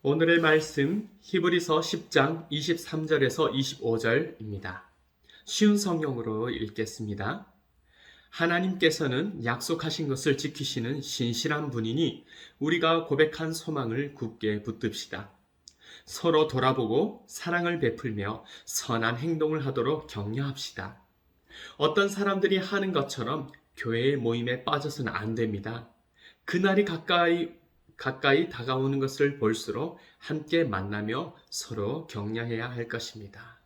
오늘의 말씀 히브리서 10장 23절에서 25절입니다. 쉬운 성경으로 읽겠습니다. 하나님께서는 약속하신 것을 지키시는 신실한 분이니 우리가 고백한 소망을 굳게 붙듭시다. 서로 돌아보고 사랑을 베풀며 선한 행동을 하도록 격려합시다. 어떤 사람들이 하는 것처럼 교회의 모임에 빠져서는 안 됩니다. 그날이 가까이 다가오는 것을 볼수록 함께 만나며 서로 격려해야 할 것입니다.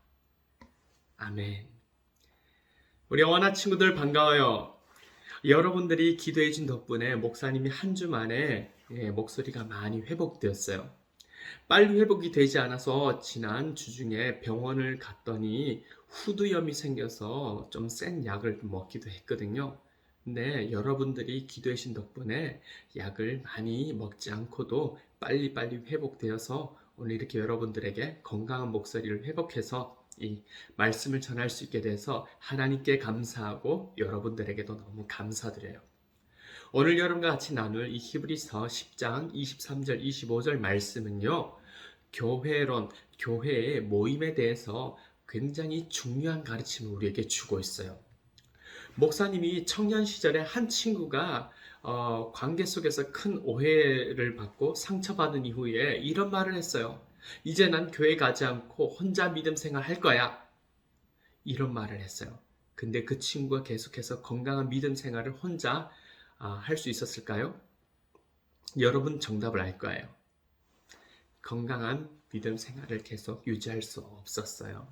아멘. 우리 원아 친구들 반가워요. 여러분들이 기도해 준 덕분에 목사님이 한 주 만에 목소리가 많이 회복되었어요. 빨리 회복이 되지 않아서 지난 주 중에 병원을 갔더니 후두염이 생겨서 좀 센 약을 먹기도 했거든요. 근데 여러분들이 기도해 주신 덕분에 약을 많이 먹지 않고도 빨리빨리 회복되어서 오늘 이렇게 여러분들에게 건강한 목소리를 회복해서 이 말씀을 전할 수 있게 돼서 하나님께 감사하고 여러분들에게도 너무 감사드려요. 오늘 여러분과 같이 나눌 이 히브리서 10장 23절 25절 말씀은요. 교회의 모임에 대해서 굉장히 중요한 가르침을 우리에게 주고 있어요. 목사님이 청년 시절에 한 친구가 관계 속에서 큰 오해를 받고 상처받은 이후에 이런 말을 했어요. 이제 난 교회 가지 않고 혼자 믿음 생활 할 거야. 이런 말을 했어요. 근데 그 친구가 계속해서 건강한 믿음 생활을 혼자 할 수 있었을까요? 여러분 정답을 알 거예요. 건강한 믿음 생활을 계속 유지할 수 없었어요.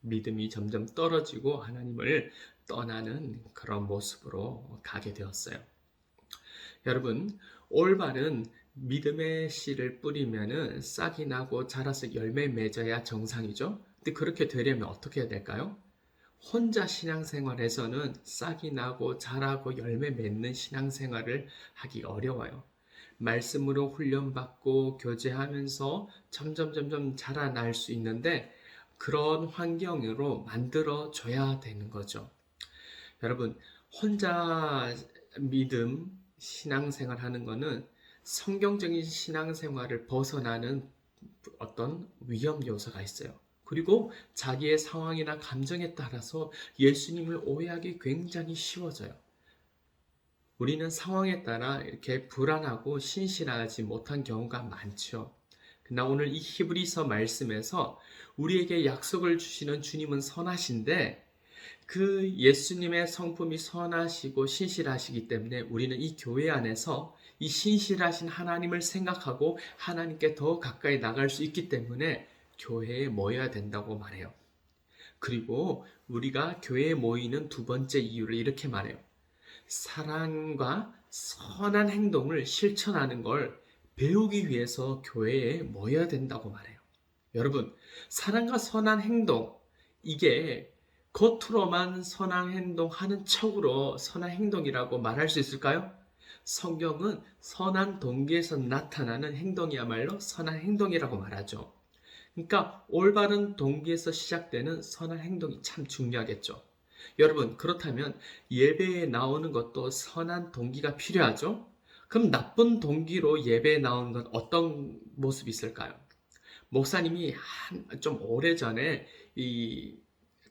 믿음이 점점 떨어지고 하나님을 떠나는 그런 모습으로 가게 되었어요. 여러분, 올바른 믿음의 씨를 뿌리면은 싹이 나고 자라서 열매 맺어야 정상이죠. 근데 그렇게 되려면 어떻게 해야 될까요? 혼자 신앙생활에서는 싹이 나고 자라고 열매 맺는 신앙생활을 하기 어려워요. 말씀으로 훈련받고 교제하면서 점점 자라날 수 있는데 그런 환경으로 만들어줘야 되는 거죠. 여러분, 혼자 믿음, 신앙생활 하는 거는 성경적인 신앙생활을 벗어나는 어떤 위험 요소가 있어요. 그리고 자기의 상황이나 감정에 따라서 예수님을 오해하기 굉장히 쉬워져요. 우리는 상황에 따라 이렇게 불안하고 신실하지 못한 경우가 많죠. 그러나 오늘 이 히브리서 말씀에서 우리에게 약속을 주시는 주님은 선하신데 그 예수님의 성품이 선하시고 신실하시기 때문에 우리는 이 교회 안에서 이 신실하신 하나님을 생각하고 하나님께 더 가까이 나갈 수 있기 때문에 교회에 모여야 된다고 말해요. 그리고 우리가 교회에 모이는 두 번째 이유를 이렇게 말해요. 사랑과 선한 행동을 실천하는 걸 배우기 위해서 교회에 모여야 된다고 말해요. 여러분, 사랑과 선한 행동, 이게 겉으로만 선한 행동하는 척으로 선한 행동이라고 말할 수 있을까요? 성경은 선한 동기에서 나타나는 행동이야말로 선한 행동이라고 말하죠. 그러니까 올바른 동기에서 시작되는 선한 행동이 참 중요하겠죠. 여러분, 그렇다면 예배에 나오는 것도 선한 동기가 필요하죠? 그럼 나쁜 동기로 예배에 나오는 건 어떤 모습이 있을까요? 목사님이 좀 오래전에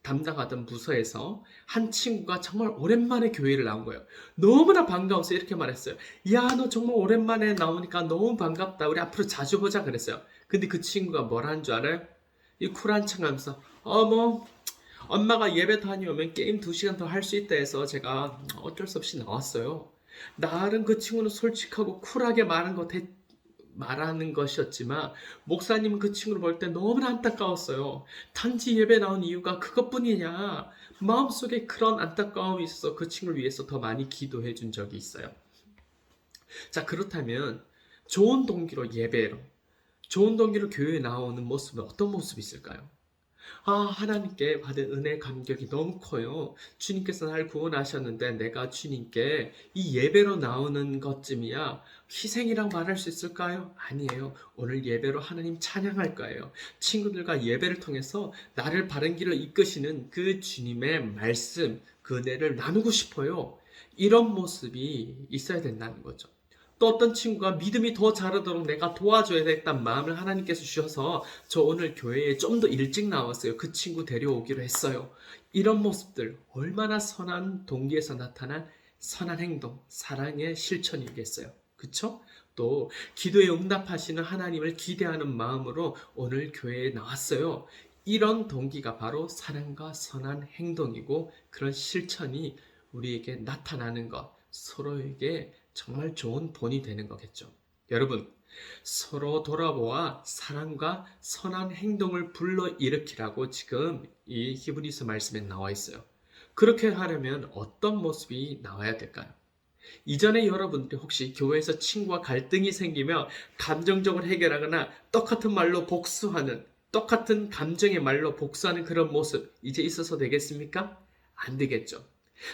담당하던 부서에서 한 친구가 정말 오랜만에 교회를 나온 거예요. 너무나 반가워서 이렇게 말했어요. 야, 너 정말 오랜만에 나오니까 너무 반갑다. 우리 앞으로 자주 보자 그랬어요. 근데 그 친구가 뭐라는 줄 알아요? 이 쿨한 척 하면서 엄마가 예배 다녀오면 게임 2시간 더 할 수 있다 해서 제가 어쩔 수 없이 나왔어요. 나름 그 친구는 솔직하고 쿨하게 말하는 것이었지만 목사님은 그 친구를 볼 때 너무나 안타까웠어요. 단지 예배 나온 이유가 그것뿐이냐. 마음속에 그런 안타까움이 있어서 그 친구를 위해서 더 많이 기도해 준 적이 있어요. 자, 그렇다면 좋은 동기로 좋은 동기로 교회에 나오는 모습은 어떤 모습이 있을까요? 하나님께 받은 은혜 감격이 너무 커요. 주님께서 날 구원하셨는데 내가 주님께 이 예배로 나오는 것쯤이야 희생이라고 말할 수 있을까요? 아니에요. 오늘 예배로 하나님 찬양할 거예요. 친구들과 예배를 통해서 나를 바른 길을 이끄시는 그 주님의 말씀, 그 은혜를 나누고 싶어요. 이런 모습이 있어야 된다는 거죠. 또 어떤 친구가 믿음이 더 자라도록 내가 도와줘야겠다는 마음을 하나님께서 주셔서 저 오늘 교회에 좀 더 일찍 나왔어요. 그 친구 데려오기로 했어요. 이런 모습들 얼마나 선한 동기에서 나타난 선한 행동, 사랑의 실천이겠어요. 그쵸? 또 기도에 응답하시는 하나님을 기대하는 마음으로 오늘 교회에 나왔어요. 이런 동기가 바로 사랑과 선한 행동이고 그런 실천이 우리에게 나타나는 것, 서로에게 정말 좋은 본이 되는 거겠죠. 여러분, 서로 돌아보아 사랑과 선한 행동을 불러일으키라고 지금 이 히브리서 말씀에 나와 있어요. 그렇게 하려면 어떤 모습이 나와야 될까요? 이전에 여러분들이 혹시 교회에서 친구와 갈등이 생기며 감정적으로 해결하거나 똑같은 말로 복수하는, 똑같은 감정의 말로 복수하는 그런 모습 이제 있어서 되겠습니까? 안 되겠죠.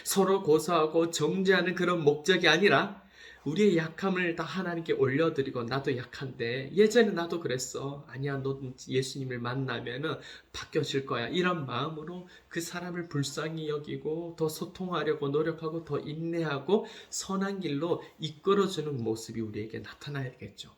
서로 고소하고 정죄하는 그런 목적이 아니라 우리의 약함을 다 하나님께 올려드리고 나도 약한데 예전에 나도 그랬어. 아니야, 너 예수님을 만나면은 바뀌어질 거야. 이런 마음으로 그 사람을 불쌍히 여기고 더 소통하려고 노력하고 더 인내하고 선한 길로 이끌어주는 모습이 우리에게 나타나야 되겠죠.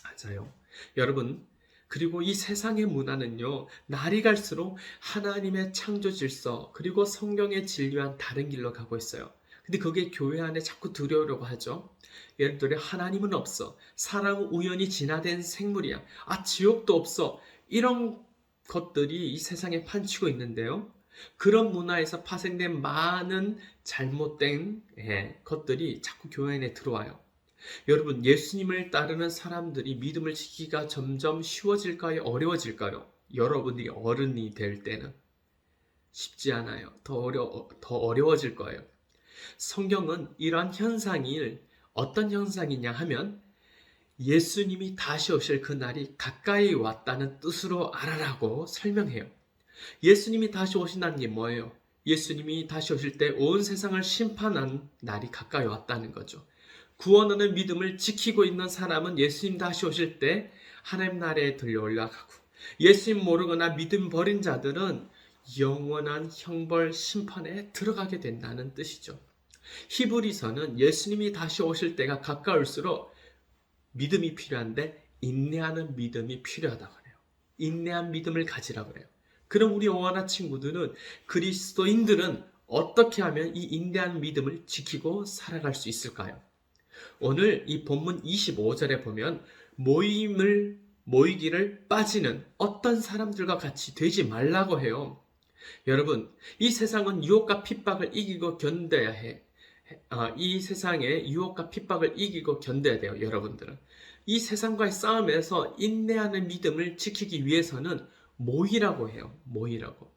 맞아요. 여러분, 그리고 이 세상의 문화는요, 날이 갈수록 하나님의 창조 질서, 그리고 성경의 진리와는 다른 길로 가고 있어요. 근데 그게 교회 안에 자꾸 들여오려고 하죠. 예를 들어, 하나님은 없어. 사람은 우연히 진화된 생물이야. 아, 지옥도 없어. 이런 것들이 이 세상에 판치고 있는데요. 그런 문화에서 파생된 많은 잘못된 것들이 자꾸 교회 안에 들어와요. 여러분, 예수님을 따르는 사람들이 믿음을 지키기가 점점 쉬워질까요? 어려워질까요? 여러분들이 어른이 될 때는 쉽지 않아요. 더 어려워질 거예요. 성경은 이러한 현상이 어떤 현상이냐 하면 예수님이 다시 오실 그날이 가까이 왔다는 뜻으로 알아라고 설명해요. 예수님이 다시 오신다는 게 뭐예요? 예수님이 다시 오실 때 온 세상을 심판한 날이 가까이 왔다는 거죠. 구원하는 믿음을 지키고 있는 사람은 예수님 다시 오실 때 하나님 나라에 들려 올라가고, 예수님 모르거나 믿음 버린 자들은 영원한 형벌 심판에 들어가게 된다는 뜻이죠. 히브리서는 예수님이 다시 오실 때가 가까울수록 믿음이 필요한데 인내하는 믿음이 필요하다고 해요. 인내한 믿음을 가지라고 해요. 그럼 우리 오하나 친구들은, 그리스도인들은 어떻게 하면 이 인내한 믿음을 지키고 살아갈 수 있을까요? 오늘 이 본문 25절에 보면 모이기를 빠지는 어떤 사람들과 같이 되지 말라고 해요. 여러분, 이 세상은 유혹과 핍박을 이기고 견뎌야 해. 이 세상의 유혹과 핍박을 이기고 견뎌야 돼요, 여러분들은. 이 세상과의 싸움에서 인내하는 믿음을 지키기 위해서는 모이라고 해요. 모이라고.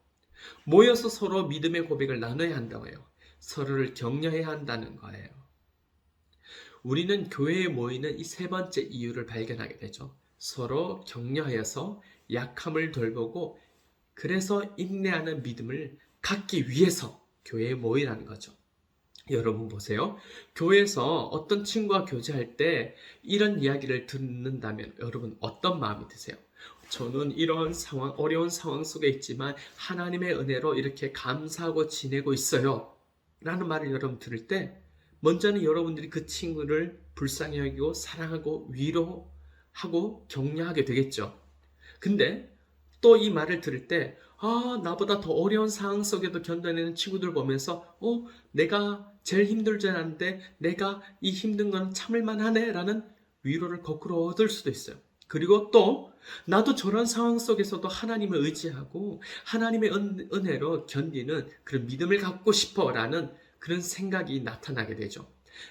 모여서 서로 믿음의 고백을 나눠야 한다고 해요. 서로를 격려해야 한다는 거예요. 우리는 교회에 모이는 이 세 번째 이유를 발견하게 되죠. 서로 격려하여서 약함을 돌보고, 그래서 인내하는 믿음을 갖기 위해서 교회에 모이라는 거죠. 여러분 보세요. 교회에서 어떤 친구와 교제할 때 이런 이야기를 듣는다면 여러분 어떤 마음이 드세요? 저는 이런 상황, 어려운 상황 속에 있지만 하나님의 은혜로 이렇게 감사하고 지내고 있어요. 라는 말을 여러분 들을 때 먼저는 여러분들이 그 친구를 불쌍히 여기고 사랑하고 위로하고 격려하게 되겠죠. 근데 또 이 말을 들을 때 나보다 더 어려운 상황 속에도 견뎌내는 친구들 보면서 내가 제일 힘들지 않은데 내가 이 힘든 건 참을만 하네 라는 위로를 거꾸로 얻을 수도 있어요. 그리고 또 나도 저런 상황 속에서도 하나님을 의지하고 하나님의 은혜로 견디는 그런 믿음을 갖고 싶어 라는 그런 생각이 나타나게 되죠.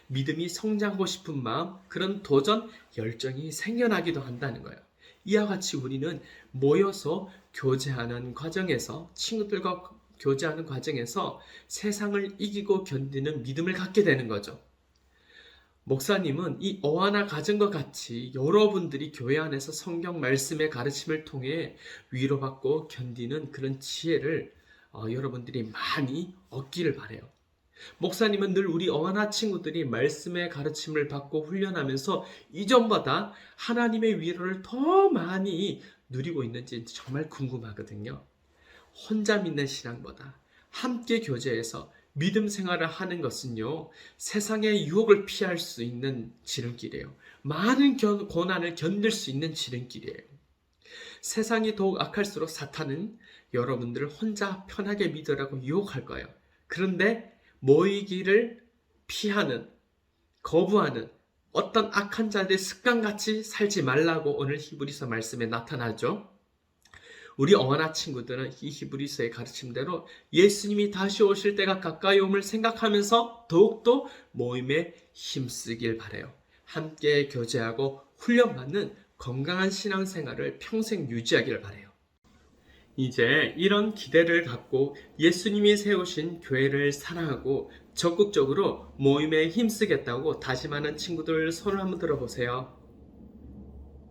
믿음이 성장하고 싶은 마음, 그런 도전 열정이 생겨나기도 한다는 거예요. 이와 같이 우리는 모여서 교제하는 과정에서, 친구들과 교제하는 과정에서 세상을 이기고 견디는 믿음을 갖게 되는 거죠. 목사님은 이 어하나 가정과 같이 여러분들이 교회 안에서 성경 말씀의 가르침을 통해 위로받고 견디는 그런 지혜를 여러분들이 많이 얻기를 바라요. 목사님은 늘 우리 어하나 친구들이 말씀의 가르침을 받고 훈련하면서 이전보다 하나님의 위로를 더 많이 누리고 있는지 정말 궁금하거든요. 혼자 믿는 신앙보다 함께 교제해서 믿음 생활을 하는 것은요, 세상의 유혹을 피할 수 있는 지름길이에요. 많은 고난을 견딜 수 있는 지름길이에요. 세상이 더욱 악할수록 사탄은 여러분들을 혼자 편하게 믿으라고 유혹할 거예요. 그런데 모이기를 피하는, 거부하는 어떤 악한 자들의 습관같이 살지 말라고 오늘 히브리서 말씀에 나타나죠. 우리 어머나 친구들은 이 히브리서의 가르침대로 예수님이 다시 오실 때가 가까이 옴을 생각하면서 더욱더 모임에 힘쓰길 바라요. 함께 교제하고 훈련받는 건강한 신앙생활을 평생 유지하길 바라요. 이제 이런 기대를 갖고 예수님이 세우신 교회를 사랑하고 적극적으로 모임에 힘쓰겠다고 다짐하는 친구들 손을 한번 들어보세요.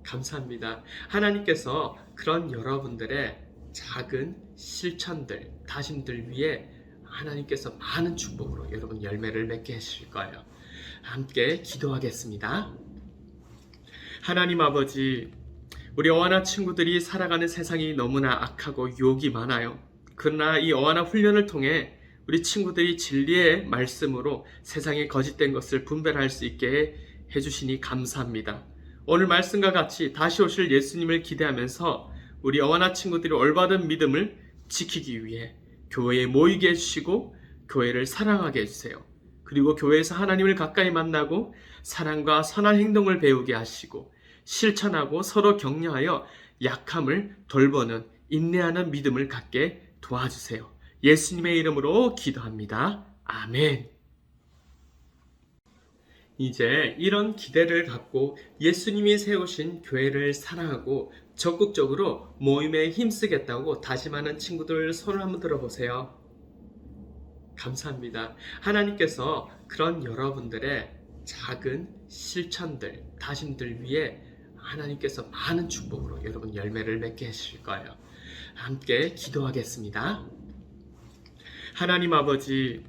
감사합니다. 하나님께서 그런 여러분들의 작은 실천들, 다짐들 위에 하나님께서 많은 축복으로 여러분 열매를 맺게 하실 거예요. 함께 기도하겠습니다. 하나님 아버지, 우리 어하나 친구들이 살아가는 세상이 너무나 악하고 유혹이 많아요. 그러나 이 어하나 훈련을 통해 우리 친구들이 진리의 말씀으로 세상의 거짓된 것을 분별할 수 있게 해주시니 감사합니다. 오늘 말씀과 같이 다시 오실 예수님을 기대하면서 우리 어하나 친구들이 올바른 믿음을 지키기 위해 교회에 모이게 해주시고 교회를 사랑하게 해주세요. 그리고 교회에서 하나님을 가까이 만나고 사랑과 선한 행동을 배우게 하시고 실천하고 서로 격려하여 약함을 돌보는 인내하는 믿음을 갖게 도와주세요. 예수님의 이름으로 기도합니다. 아멘. 이제 이런 기대를 갖고 예수님이 세우신 교회를 사랑하고 적극적으로 모임에 힘쓰겠다고 다짐하는 친구들 손을 한번 들어보세요. 감사합니다. 하나님께서 그런 여러분들의 작은 실천들, 다짐들 위에 하나님께서 많은 축복으로 여러분 열매를 맺게 하실 거예요. 함께 기도하겠습니다. 하나님 아버지,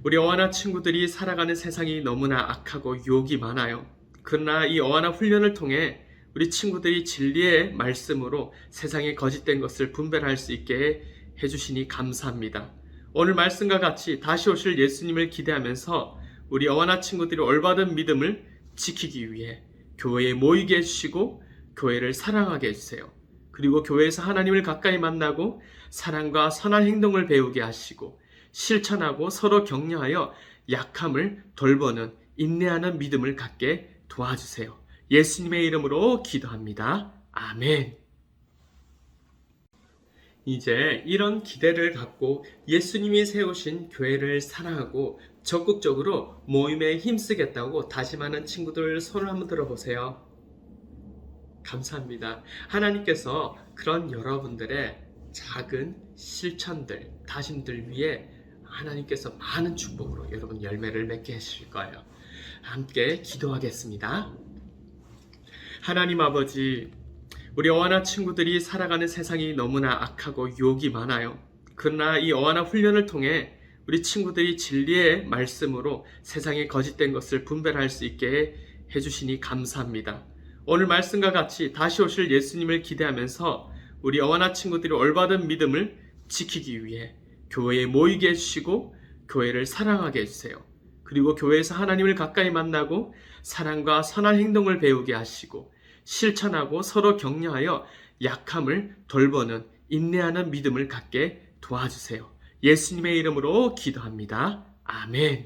우리 어하나 친구들이 살아가는 세상이 너무나 악하고 유혹이 많아요. 그러나 이 어하나 훈련을 통해 우리 친구들이 진리의 말씀으로 세상의 거짓된 것을 분별할 수 있게 해주시니 감사합니다. 오늘 말씀과 같이 다시 오실 예수님을 기대하면서 우리 어하나 친구들이 올바른 믿음을 지키기 위해 교회에 모이게 해주시고 교회를 사랑하게 해주세요. 그리고 교회에서 하나님을 가까이 만나고 사랑과 선한 행동을 배우게 하시고 실천하고 서로 격려하여 약함을 돌보는 인내하는 믿음을 갖게 도와주세요. 예수님의 이름으로 기도합니다. 아멘. 이제 이런 기대를 갖고 예수님이 세우신 교회를 사랑하고 적극적으로 모임에 힘쓰겠다고 다짐하는 친구들 손을 한번 들어보세요. 감사합니다. 하나님께서 그런 여러분들의 작은 실천들, 다짐들 위에 하나님께서 많은 축복으로 여러분 열매를 맺게 하실 거예요. 함께 기도하겠습니다. 하나님 아버지, 우리 어하나 친구들이 살아가는 세상이 너무나 악하고 유혹이 많아요. 그러나 이 어하나 훈련을 통해 우리 친구들이 진리의 말씀으로 세상의 거짓된 것을 분별할 수 있게 해주시니 감사합니다. 오늘 말씀과 같이 다시 오실 예수님을 기대하면서 우리 어하나 친구들이 올바른 믿음을 지키기 위해 교회에 모이게 해주시고 교회를 사랑하게 해주세요. 그리고 교회에서 하나님을 가까이 만나고 사랑과 선한 행동을 배우게 하시고 실천하고 서로 격려하여 약함을 돌보는 인내하는 믿음을 갖게 도와주세요. 예수님의 이름으로 기도합니다. 아멘.